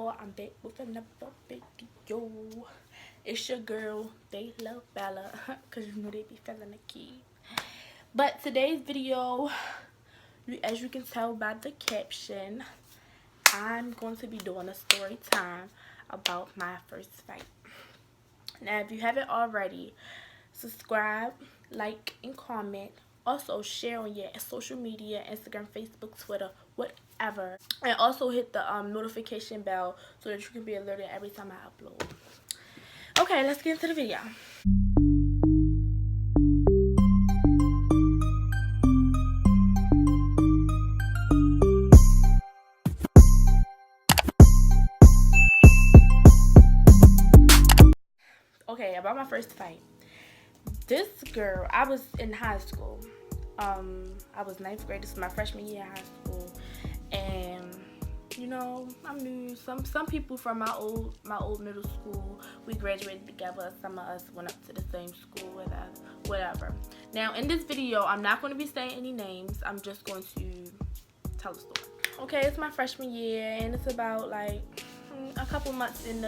y'all, I'm back with another video. It's your girl, they love Bella, because you know they be feeling the key. But today's video, as you can tell by the caption, I'm going to be doing a story time about my first fight. Now, if you haven't already, subscribe, like, and comment. Also, share on your social media, Instagram, Facebook, Twitter, whatever. And also hit the notification bell so that you can be alerted every time I upload. Okay, let's get into the video. Okay, about my first fight. This girl, I was in high school. I was 9th grade. This is my freshman year in high school, and you know, I'm new. Some people from my old middle school, we graduated together. Some of us went up to the same school with us, whatever. Now, in this video, I'm not going to be saying any names. I'm just going to tell a story. Okay, it's my freshman year, and it's about like a couple months in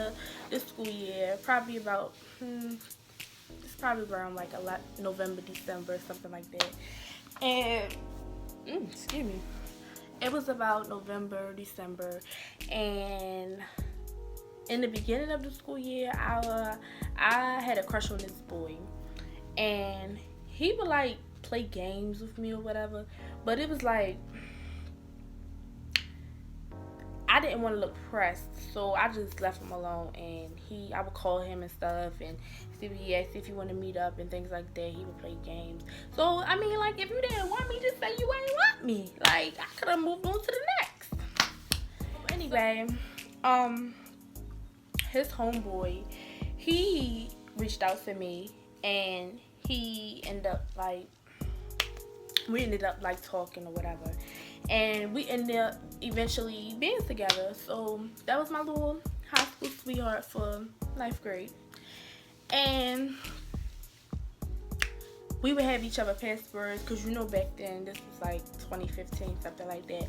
this school year. Probably about it's probably around like November, December, something like that. And excuse me, it was about November, December, and in the beginning of the school year, I had a crush on this boy, and he would like play games with me or whatever, but it was like I didn't want to look pressed, so I just left him alone. And I would call him and stuff, and see if he asked if he wanted to meet up and things like that. He would play games. So I mean, like, if you didn't want me, just say you ain't want me. Like, I could have moved on to the next. Anyway, his homeboy, he reached out to me, and we ended up like talking or whatever. And we ended up eventually being together. So that was my little high school sweetheart for 9th grade. And we would have each other passwords, because you know back then, this was like 2015, something like that.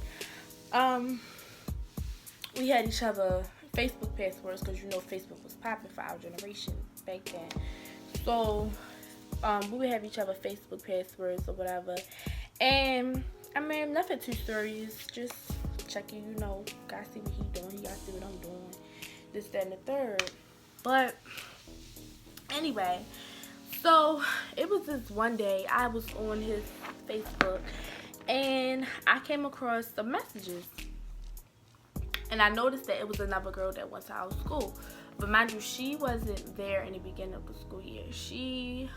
We had each other Facebook passwords, because you know Facebook was popping for our generation back then. So we would have each other Facebook passwords or whatever. And I mean, nothing too serious, just checking, you know, gotta see what he doing, he gotta see what I'm doing, this, that, and the third. But anyway, so it was this one day, I was on his Facebook, and I came across some messages, and I noticed that it was another girl that went to our school. But mind you, she wasn't there in the beginning of the school year. She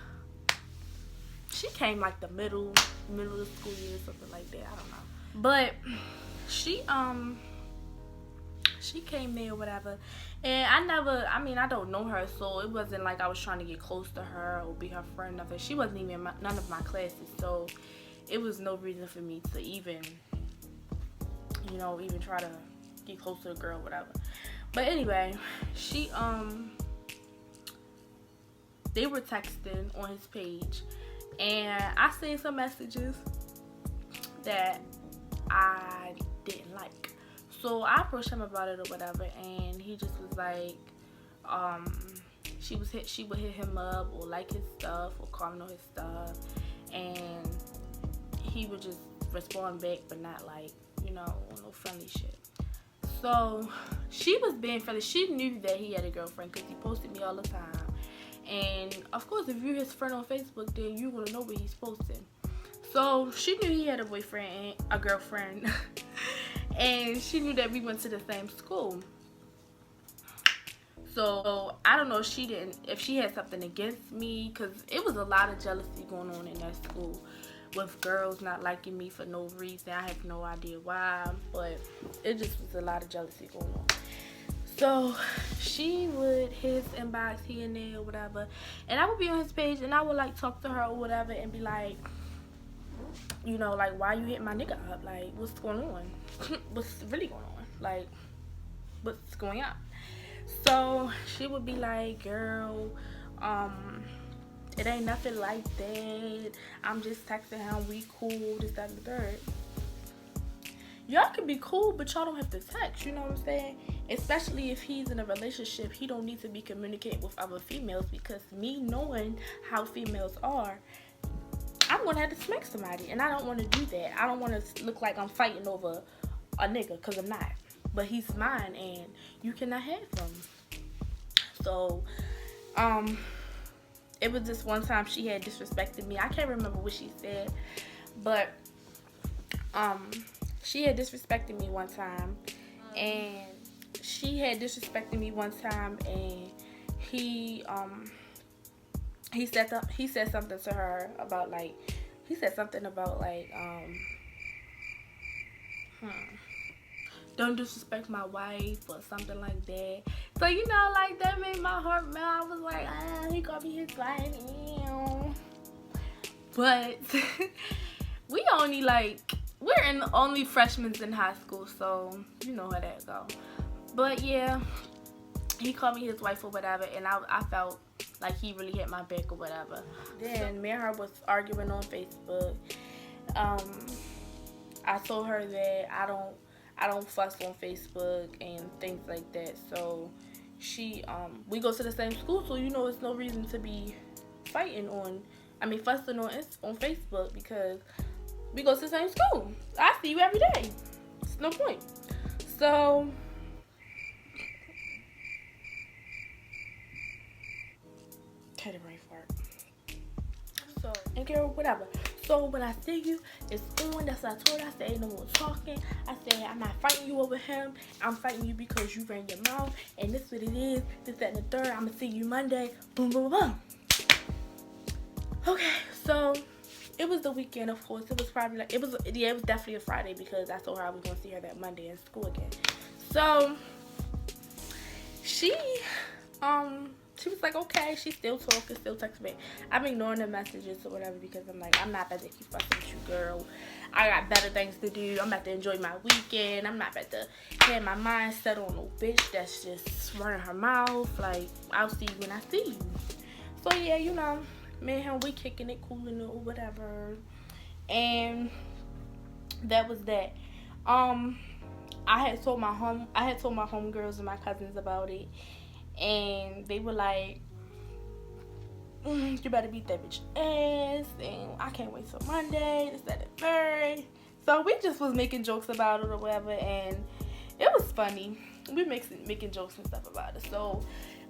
came like the middle of the school year, something like that. I don't know. But she came there or whatever. And I don't know her, so it wasn't like I was trying to get close to her or be her friend. Nothing. She wasn't even in none of my classes, so it was no reason for me to even try to get close to the girl, whatever. But anyway, they were texting on his page. And I seen some messages that I didn't like. So I approached him about it or whatever, and he just was like, she would hit him up or like his stuff or comment on his stuff, and he would just respond back, but not like, no friendly shit. So she was being friendly. She knew that he had a girlfriend, because he posted me all the time. And of course, if you're his friend on Facebook, then you're gonna know what he's posting. So she knew he had a boyfriend, a girlfriend, and she knew that we went to the same school. So I don't know if she had something against me, because it was a lot of jealousy going on in that school with girls not liking me for no reason. I have no idea why, but it just was a lot of jealousy going on. So she would hit his inbox here and there or whatever, and I would be on his page, and I would like talk to her or whatever, and be like, like, why you hitting my nigga up? Like, what's going on? What's really going on? Like, what's going on? So she would be like, girl, it ain't nothing like that. I'm just texting him, we cool, this, that, and the third. y'all can be cool, but y'all don't have to text. You know what I'm saying? Especially if he's in a relationship, he don't need to be communicating with other females, because me knowing how females are, I'm gonna have to smack somebody, and I don't want to do that. I don't want to look like I'm fighting over a nigga, because I'm not. But he's mine, and you cannot have him. So, it was this one time she had disrespected me. I can't remember what she said, but she had disrespected me one time, and he said something to her about like don't disrespect my wife or something like that. So, you know, like, that made my heart melt. I was like, he called me his wife. Ew. But we're only freshmen in high school, so you know how that go. But yeah, he called me his wife or whatever, and I felt like he really hit my back or whatever. Then me and her was arguing on Facebook. I told her that I don't fuss on Facebook and things like that. So we go to the same school, so you know it's no reason to be fussing on Facebook, because we go to the same school. I see you every day. It's no point. So had a brain fart. So, and girl, whatever. So when I see you, it's on. That's what I told her. I said, ain't no more talking. I said, I'm not fighting you over him. I'm fighting you because you ran your mouth, and this what it is. This, that, and the third. I'm gonna see you Monday. Boom, boom, boom. Okay, so it was the weekend, of course. It was probably it was definitely a Friday, because I told her I was gonna see her that Monday in school again. So she was like, okay. She still talking, still texting me. I'm ignoring the messages or whatever, because I'm like, I'm not about to keep fussing with you, girl. I got better things to do. I'm about to enjoy my weekend. I'm not about to have my mind set on no bitch that's just running her mouth. Like, I'll see you when I see you. So yeah, you know, me and him, we kicking it, cooling it, or whatever. And that was that. I had told my homegirls and my cousins about it, and they were like, you better beat that bitch ass, and I can't wait till Monday, this, that, and third. So we just was making jokes about it or whatever, and it was funny. We making jokes and stuff about it. So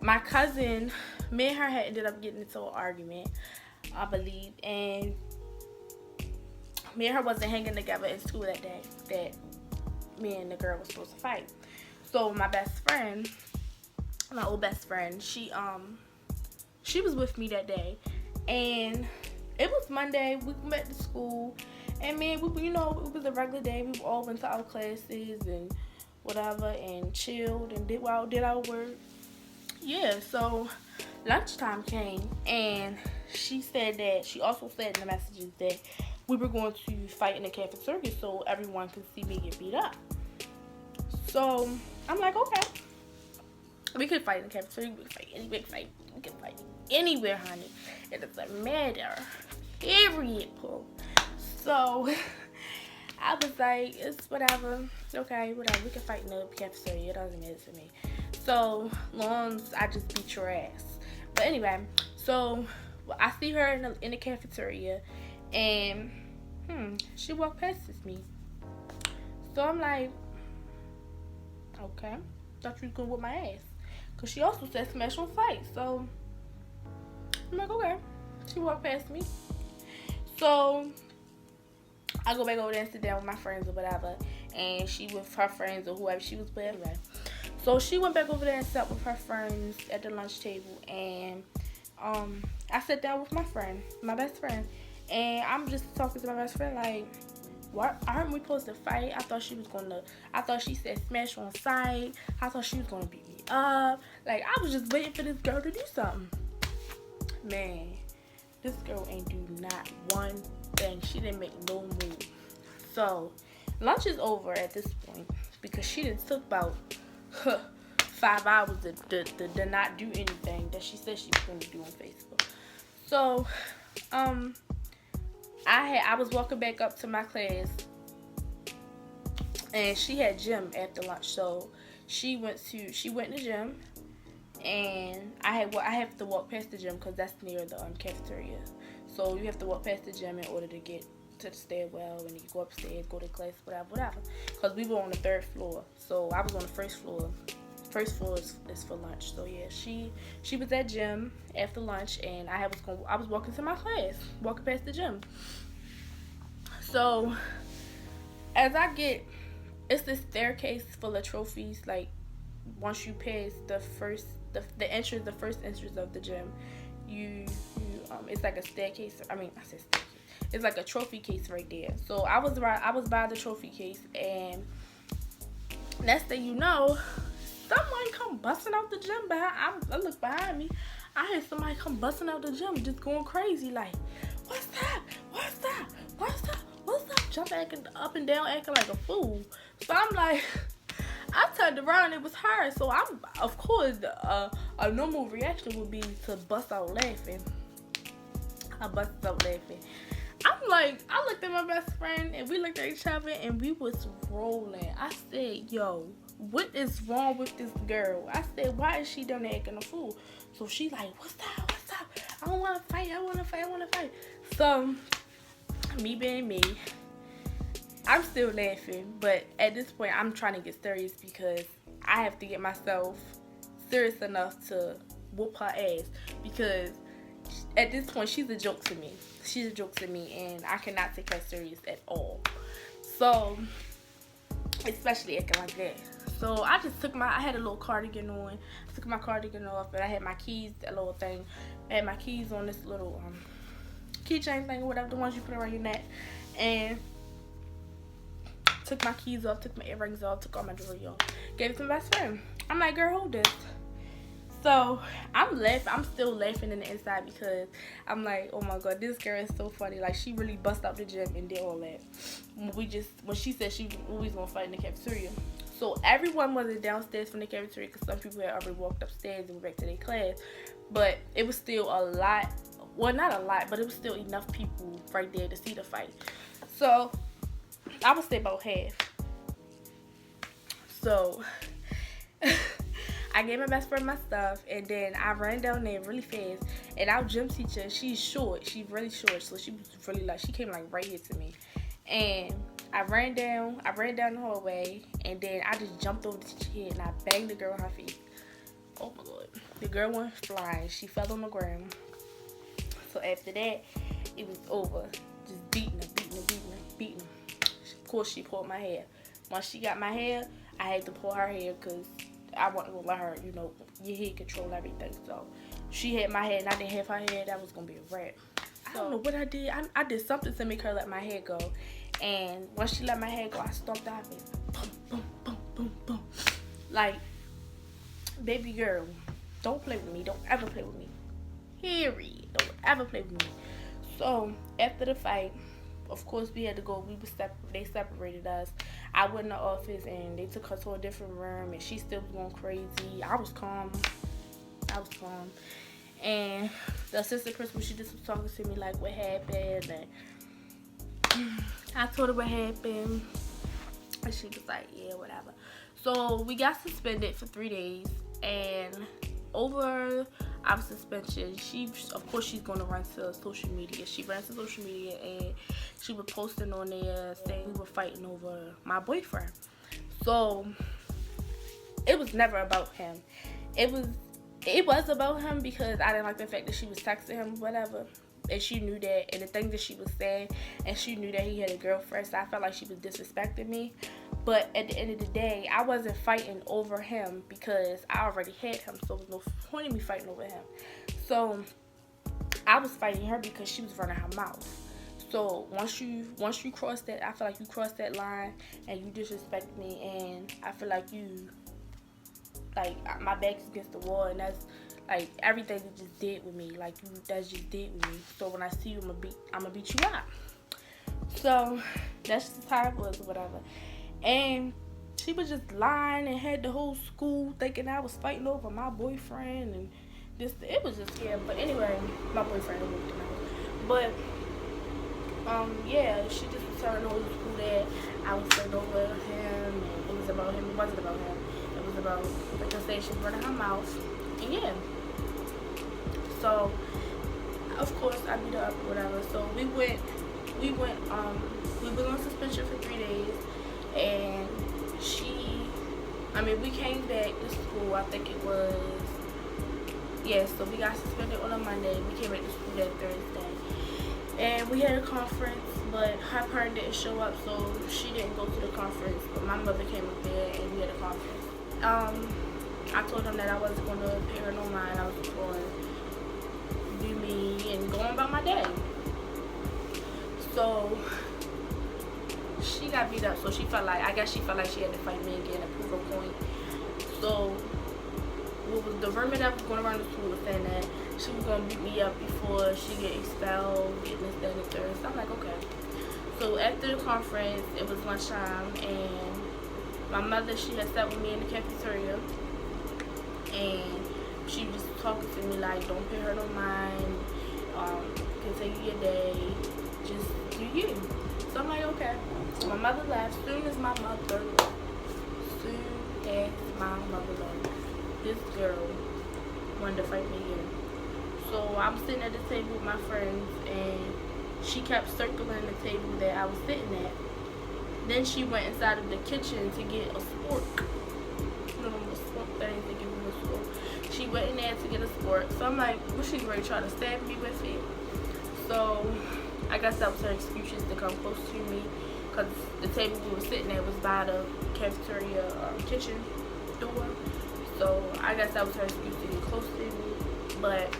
my cousin, me and her had ended up getting into an argument, I believe, and me and her wasn't hanging together in school that day that me and the girl was supposed to fight. So my old best friend, she was with me that day, and it was Monday. We met to school, and man, we, you know, it was a regular day. We all went to our classes and whatever, and chilled and did our work. Yeah, so lunchtime came, and she also said in the messages that we were going to fight in the cafeteria so everyone could see me get beat up. So I'm like, okay, we could fight in the cafeteria, we can fight anywhere, honey. It doesn't matter. Period. So I was like, it's whatever. Okay, whatever. We can fight in the cafeteria. It doesn't matter to me. So long as I just beat your ass. But anyway, so I see her in the cafeteria, and she walked past me. So I'm like, okay, thought you was gonna whip my ass, cause she also said smash on fight. So I'm like, okay. She walked past me. So I go back over there and sit down with my friends or whatever, and she with her friends or whoever she was with. Anyway, so she went back over there and sat with her friends at the lunch table, and I sat down with my best friend, and I'm just talking to my best friend like, what? Aren't we supposed to fight? I thought she said smash on sight. I thought she was gonna beat me up. Like, I was just waiting for this girl to do something. Man, this girl ain't do not one thing. She didn't make no move. So lunch is over at this point, because she done took about 5 hours to not do anything that she said she was gonna do on Facebook. So I was walking back up to my class, and she had gym after lunch, so she went to the gym, and I have to walk past the gym because that's near the cafeteria. So you have to walk past the gym in order to get to the stairwell, and you go upstairs, go to class, whatever. Because we were on the 3rd floor, so I was on the 1st floor. First floor is for lunch. So yeah, she was at gym after lunch, and I was walking to my class, walking past the gym. So as I get, it's this staircase full of trophies. Like once you pass the first entrance of the gym, you it's like a staircase. I said staircase. It's like a trophy case right there. So I was by the trophy case, and next thing you know, someone come busting out the gym. I look behind me. I heard somebody come busting out the gym, just going crazy, like, what's that? What's that? What's that? What's that? Jumping up and down, acting like a fool. So I'm like, I turned around, it was her. So I'm, of course, a normal reaction would be to bust out laughing. I busted out laughing. I'm like, I looked at my best friend, and we looked at each other, and we was rolling. I said, yo, what is wrong with this girl? I said, why is she down there acting a fool? So she like, what's up? I don't want to fight. So, me being me, I'm still laughing, but at this point, I'm trying to get serious because I have to get myself serious enough to whoop her ass, because at this point, she's a joke to me. And I cannot take her serious at all. So, especially acting like that. So I just I had a little cardigan on. I took my cardigan off, and I had my keys, that little thing. I had my keys on this little keychain thing, or whatever, the ones you put around your neck. And took my keys off, took my earrings off, took all my jewelry off. Gave it to my best friend. I'm like, girl, hold this. So I'm laughing. I'm still laughing in the inside because I'm like, oh my god, this girl is so funny. Like, she really bust out the gym and did all that. When she said we was gonna fight in the cafeteria. So everyone wasn't downstairs from the cafeteria because some people had already walked upstairs and went back to their class. But it was still a lot. Well, not a lot, but it was still enough people right there to see the fight. So I would say about half. So I gave my best friend my stuff, and then I ran down there really fast. And our gym teacher, she's short. She's really short, so she was really she came like right here to me. And I ran down the hallway, and then I just jumped over the teacher's head, and I banged the girl on her feet. Oh my god. The girl went flying. She fell on the ground. So after that, it was over. Just beating her. Of course, she pulled my hair. Once she got my hair, I had to pull her hair because I wasn't going to let her, your head control everything. So she had my hair and I didn't have her hair. That was going to be a wrap. I don't know what I did. I did something to make her let my hair go. And once she let my hair go, I stomped out of it. Boom, boom, boom, boom, boom. Like, baby girl, don't play with me. Don't ever play with me. Period. Don't ever play with me. So after the fight, of course, we had to go. They separated us. I went in the office, and they took her to a different room, and she still was going crazy. I was calm. And the assistant principal, she just was talking to me like, what happened? And I told her what happened, and she was like, yeah, whatever. So we got suspended for 3 days, and over our suspension, of course she's going to run to social media. She ran to social media, and she was posting on there saying we were fighting over my boyfriend. So it was never about him. It was about him because I didn't like the fact that she was texting him, whatever. And she knew that, and the thing that she was saying, and she knew that he had a girlfriend, so I felt like she was disrespecting me. But at the end of the day, I wasn't fighting over him because I already had him, so there was no point in me fighting over him. So I was fighting her because she was running her mouth. So once you cross that, I feel like you crossed that line and you disrespect me, and I feel like my back's against the wall, and that's like everything you just did with me, like that's just did with me. So when I see you, I'm gonna beat you up. So that's just how it was or whatever. And she was just lying and had the whole school thinking I was fighting over my boyfriend and this. It was just, yeah. But anyway, my boyfriend moved him out. But yeah, she just was telling the whole school that I was fighting over him was about him. It wasn't about him. It was about, like I said, she running her mouth. And yeah. So, of course, I beat her up or whatever. So we was on suspension for 3 days, and we came back to school. I think it was, yeah. So we got suspended on a Monday. We came back to school that Thursday, and we had a conference. But her parent didn't show up, so she didn't go to the conference. But my mother came up there, and we had a conference. I told them that I wasn't going to pay her no mind. I was just going to do me and go on about my day. So she got beat up. So I guess she felt like she had to fight me again to prove her point. So the rumor that was going around the school was saying that she was going to beat me up before she get expelled, getting this, that, and the third. So I'm like, okay. So after the conference, it was lunchtime, and my mother, she had sat with me in the cafeteria, and she was talking to me like, don't pay her no mind, continue your day, just do you. So I'm like, okay. So my mother left. Soon as my mother left, this girl wanted to fight me again. So I'm sitting at the table with my friends, and she kept circling the table that I was sitting at. Then she went inside of the kitchen to get a spork. You know, the spork thing to give me a spork. She went in there to get a spork. So I'm like, was she ready to try to stab me with it? So I guess that was her excuse to come close to me, because the table we were sitting at was by the cafeteria kitchen door. So I guess that was her excuse to get close to me. But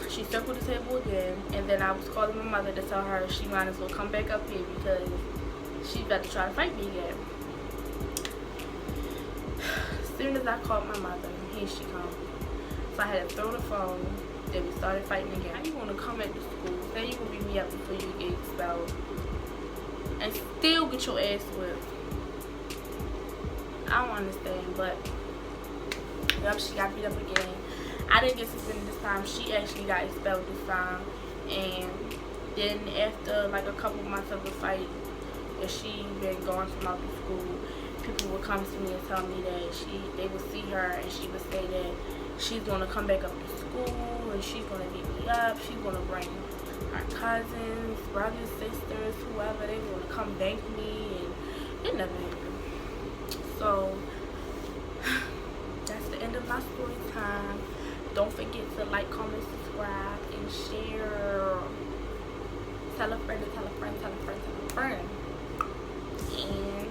she circled the table again, and then I was calling my mother to tell her she might as well come back up here because she's about to try to fight me again. As soon as I called my mother, here she comes. So I had to throw the phone. Then we started fighting again. How you want to come at the school, say you gonna beat me up before you get expelled, and still get your ass whipped? I don't understand, but yep, she got beat up again. I didn't get suspended this time. She actually got expelled this time. And then after like a couple months of the fight, that she been gone from out the school, people would come to me and tell me that they would see her, and she would say that she's gonna come back up to school and she's gonna beat me up. She's gonna bring her cousins, brothers, sisters, whoever. They gonna come bank me, and it never happened. So that's the end of my story time. Don't forget to like, comment, subscribe, and share. Tell a friend to tell a friend, tell a friend, tell a friend. And